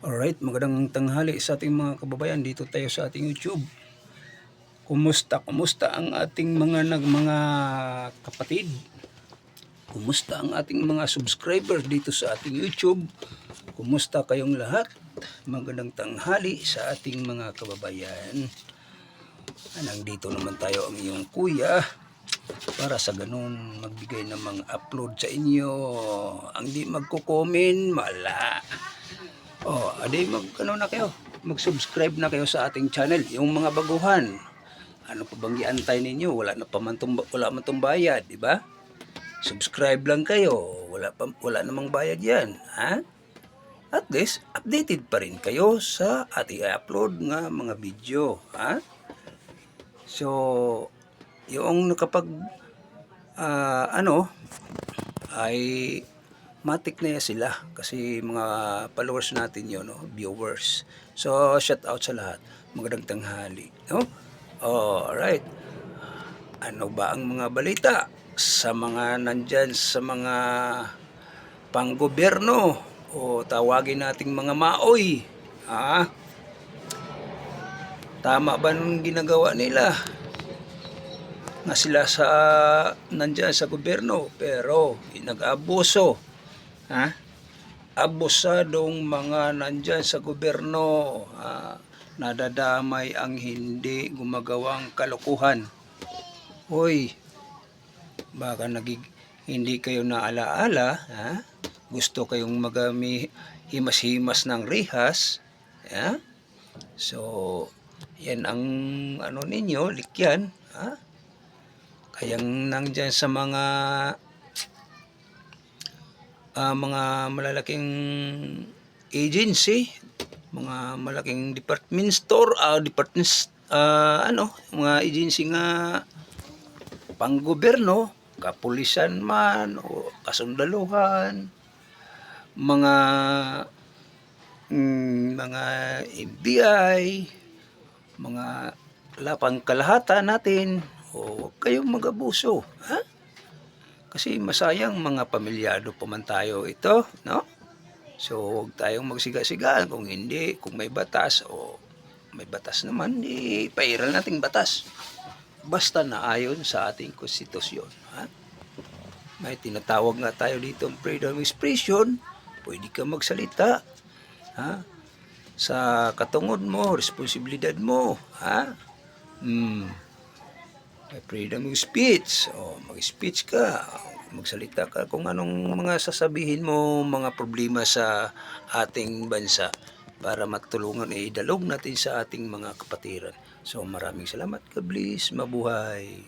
Alright, magandang tanghali sa ating mga kababayan. Dito tayo sa ating YouTube. Kumusta ang ating mga kapatid? Kumusta ang ating mga subscribers dito sa ating YouTube? Kumusta kayong lahat? Magandang tanghali sa ating mga kababayan. Nandito naman tayo ang iyong kuya para sa ganun magbigay ng mga upload sa inyo. Ang di magko-comment, mala. Adi na kayo. Mag-subscribe na kayo sa ating channel. Yung mga baguhan, ano pa bang iantay ninyo? Wala man tong bayad, di ba? Subscribe lang kayo. Wala namang bayad 'yan, ha? At least updated pa rin kayo sa ating upload nga mga video, ha? So, yung nakapag ay matik na sila kasi mga followers natin yun, no? Viewers. So, shout out sa lahat. Magandang tanghali, no? Alright. Ano ba ang mga balita sa mga nandyan sa mga panggobyerno o tawagin nating mga maoy? Tama ba nung ginagawa nila na sila sa nandyan sa gobyerno pero nag-abuso? Abusadong mga nandyan sa gobyerno, nadadamay ang hindi gumagawang kalokohan. Hoy, baka hindi kayo naalaala, gusto kayong himas-himas ng rihas, so yan ang ninyo, likyan, kayang nandyan sa mga malalaking agency, mga malaking department store, mga agency nga panggobyerno, kapulisan man o kasundaluhan, mga FBI, mga lapang kalahatan natin, huwag kayong mag-abuso, kasi masayang mga pamilyado pa man tayo ito, no? So, huwag tayong magsiga-sigaan kung hindi, kung may batas o may batas naman, pairal nating batas. Basta na ayon sa ating konstitusyon. May tinatawag nga tayo dito freedom of expression, pwede ka magsalita. Sa katungod mo, responsibilidad mo. May freedom of speech. Mag-speech ka, magsalita ka kung anong mga sasabihin mo, mga problema sa ating bansa para matulungan idalog natin sa ating mga kapatiran. So maraming salamat. God bless. Mabuhay.